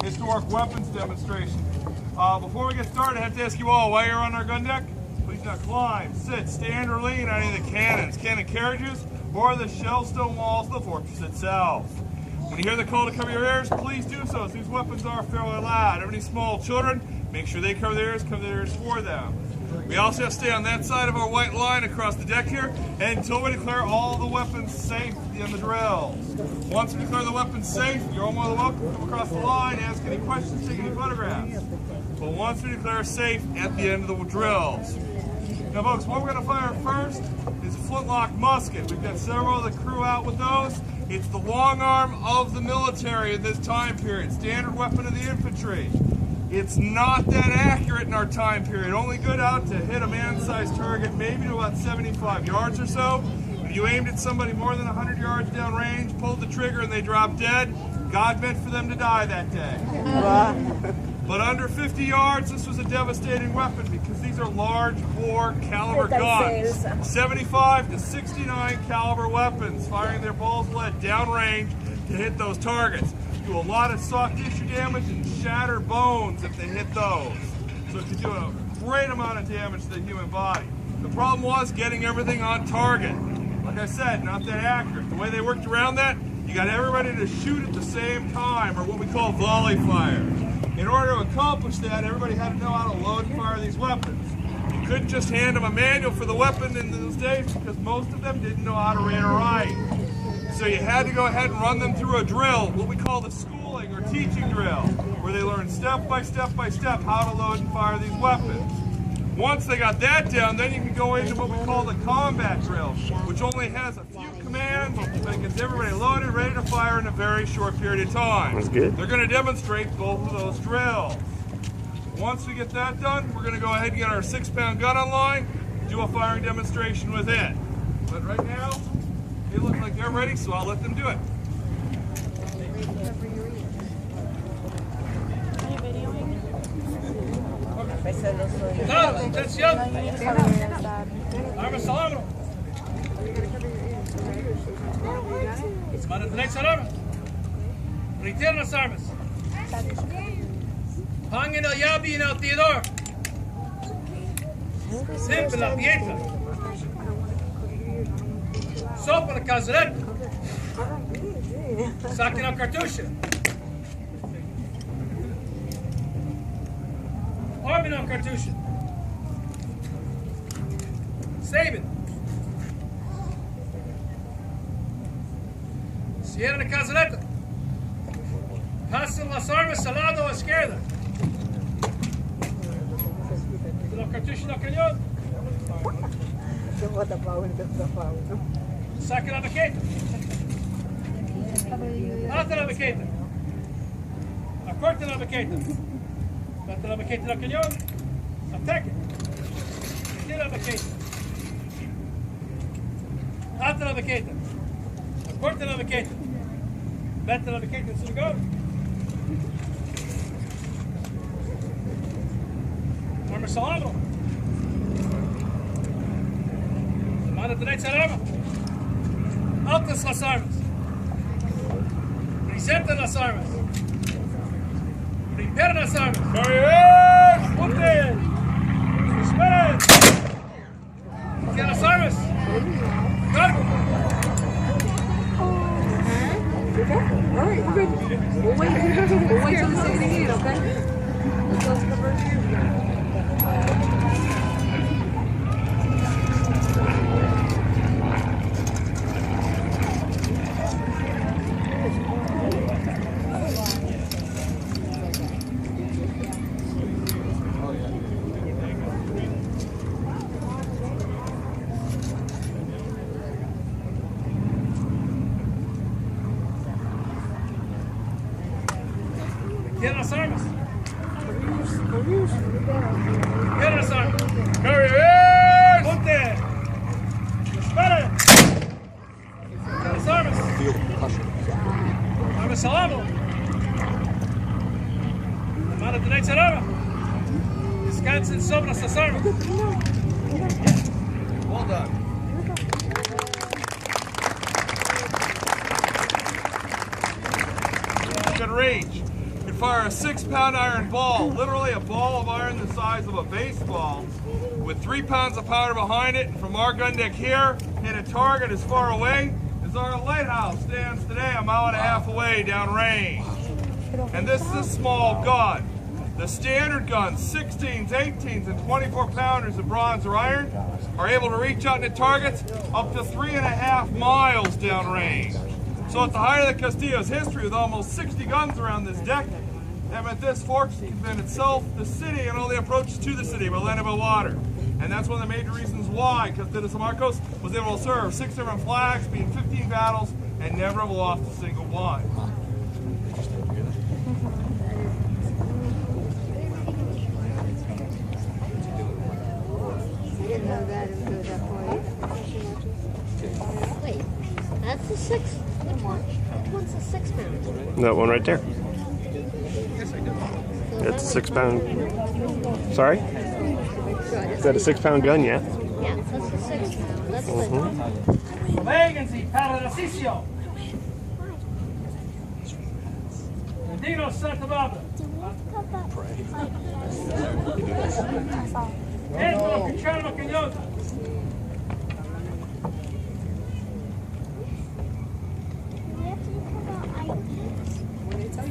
historic weapons demonstration. Before we get started, I have to ask you all, while you're on our gun deck, please not climb, sit, stand, or lean on any of the cannons, cannon carriages, or the shell stone walls of the fortress itself. When you hear the call to cover your ears, please do so, as these weapons are fairly loud. Any small children, make sure they cover their ears for them. We also have to stay on that side of our white line across the deck here until we declare all the weapons safe in the drills. Once we declare the weapons safe, you're all more than welcome to come across the line, ask any questions, take any photographs. But once we declare safe at the end of the drills. Now folks, what we're going to fire first is a flintlock musket. We've got several of the crew out with those. It's the long arm of the military in this time period, standard weapon of the infantry. It's not that accurate in our time period, only good out to hit a man-sized target maybe to about 75 yards or so. If you aimed at somebody more than 100 yards down range, pulled the trigger and they dropped dead, God meant for them to die that day. But under 50 yards, this was a devastating weapon because these are large bore caliber guns. 75 to 69 caliber weapons, firing their balls of lead downrange to hit those targets. Do a lot of soft tissue damage and shatter bones if they hit those. So it could do a great amount of damage to the human body. The problem was getting everything on target. Like I said, not that accurate. The way they worked around that, you got everybody to shoot at the same time, or what we call volley fire. In order to accomplish that, everybody had to know how to load and fire these weapons. You couldn't just hand them a manual for the weapon in those days because most of them didn't know how to read or write. So you had to go ahead and run them through a drill, what we call the schooling or teaching drill, where they learned step by step by step how to load and fire these weapons. Once they got that down, then you can go into what we call the combat drill, which only has a few commands, but it gets everybody loaded, ready to fire in a very short period of time. That's good. They're going to demonstrate both of those drills. Once we get that done, we're going to go ahead and get our 6-pound gun online, do a firing demonstration with it. But right now, they look like they're ready, so I'll let them do it. Claro, atención. Armas al hombro. Mano derecha al hombro. Retira las armas. Pongan el llave en el tirador. Siempre la pieza. Sopra la casereta. Saquen el cartucho. Armen el cartucho. Save it. Cierren la casereta. Pasen las armas al lado izquierdo. El cartucho del cañón. Saquen la baqueta. Ata la baqueta. Acorten la baqueta. Mete la baqueta del cañón. Ataque. Retira la baqueta. Ata la baqueta. Acorten la baqueta. Mete la baqueta en su lugar. Armas al hombro. Mano derecha al arma. Altas las armas. Presenten las armas. Preparen las armas. Apunten. Esperen. Tienen las armas. Cargo. All right, we're good. We'll wait till the 68, okay? Let's cover here. Tienen las armas. Tienen las armas. Ponte. Esperen. Tienen las armas. Armas al hombro. La mano derecha al arma. Descansen sobre las armas. Well done. Good range. can fire a 6-pound iron ball, literally a ball of iron the size of a baseball, with 3 pounds of powder behind it. And from our gun deck here, hit a target as far away as our lighthouse stands today, a mile and a half away downrange. And this is a small gun. The standard guns, 16s, 18s, and 24-pounders of bronze or iron, are able to reach out and hit targets up to 3.5 miles downrange. So at the height of the Castillo's history, with almost 60 guns around this deck, that meant this fortress could defend itself, the city, and all the approaches to the city by land and by water. And that's one of the major reasons why Castillo de San Marcos was able to serve 6 different flags, be in 15 battles, and never have lost a single one. I didn't know that it would go that far. Wait, that's the 6. Which one? Which one's the 6-pound? That one right there. So It's a 6-pound. Sorry? Is that a 6-pound gun? Yeah. Yeah, that's the 6-pound. That's the. Vacancy, para ejercicio. Dino Santa Barbara. Entro, Cristiano Cañón.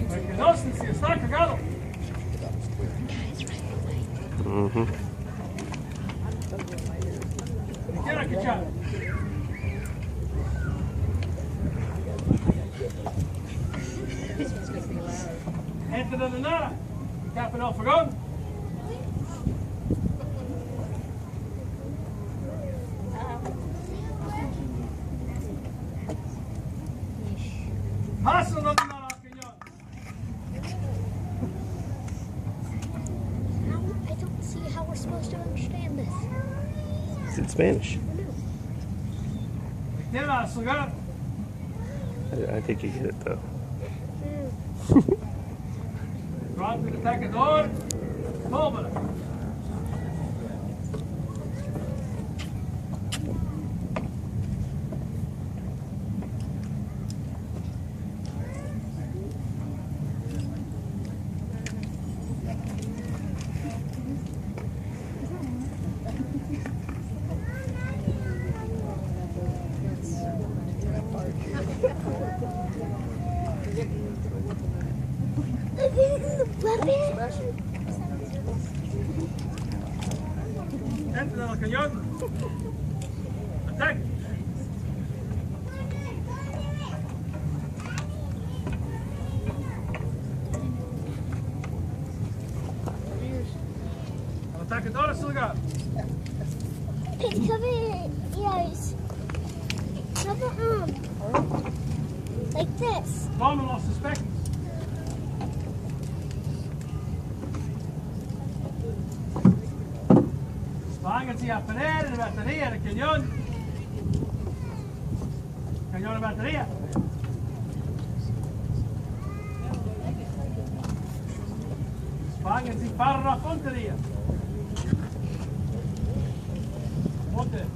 Porque no, si está cagado. Cristiano Cristiano. Enter de nada. Tapping off a gun. Paso de nada, Cañón. I don't see how we're supposed to understand this. It's in Spanish. Cristiano, cigar. I think you get it though. Drop to the atacador. Tómala. Enter al cañón. Attack. Al atacador a su lugar. Cover your ears. Cover like this. Toma los suspectos. Váyanse a poner en la batería del cañón. Cañón de batería. Váyanse para la puntería. Ponte.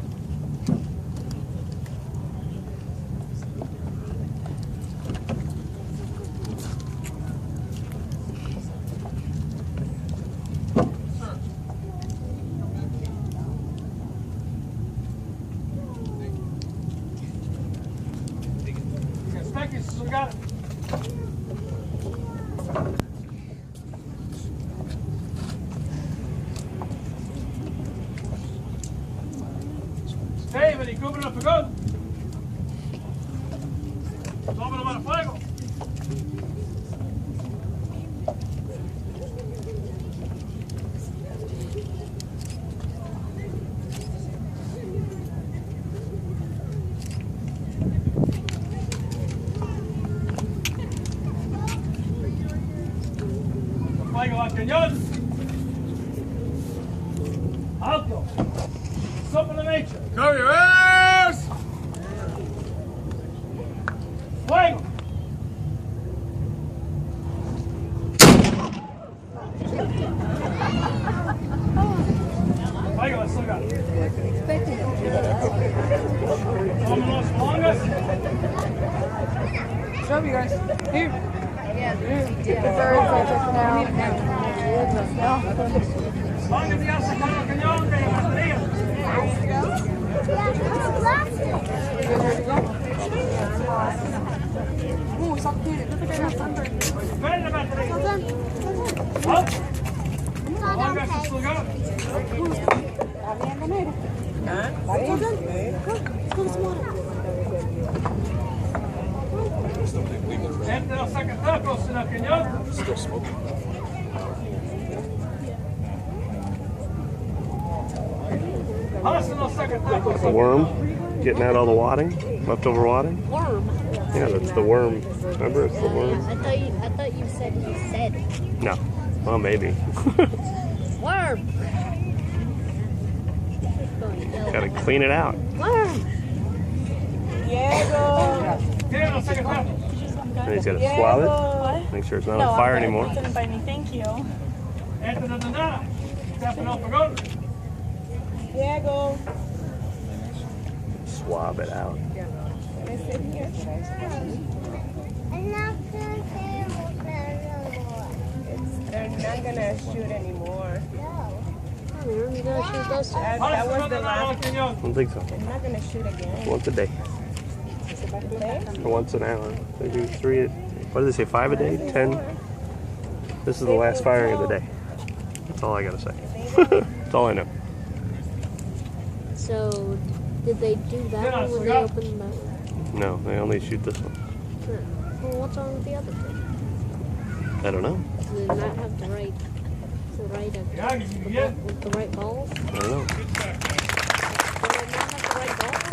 Got it. David, y cúbrelo el pegón. Tómalo para fuego. Fuego al cañón. Alto. Sopla la mecha. Cover your ears! Fuego. Fuego al sogar. Vámonos, longas. Show me, guys. Here. Yeah, the birds Póngase ya sacar el cañón de batería. Oh, stop doing it. Look at that thunder. Ven la batería. Póngase su lugar. Entre los sacatacos en el cañón. Pasen los sacatacos. The worm getting out all the wadding, leftover wadding. Worm. Yeah, that's the worm. Remember, it's the worm. I thought you said he said it. No. Well, maybe. Worm. Gotta clean it out. Worm. Tienen los sacatacos. And he's gotta swab it. Make sure it's not on fire anymore. Didn't bite me, thank you. Entre los de nada. Tapen el fogón. Diego. Swab it out. They're not gonna shoot anymore. You gonna shoot those two? That was the last. I don't think so. They're not gonna shoot again. Once a day. Or once an hour. They do 3 what do they say, 5 a day? 10? This is the last firing of the day. That's all I gotta say. That's all I know. So, did they do that one when they opened that one? No, they only shoot this one. Well, what's wrong with the other two? I don't know. Do they not have the right with the right balls? I don't know. Do they not have the right balls?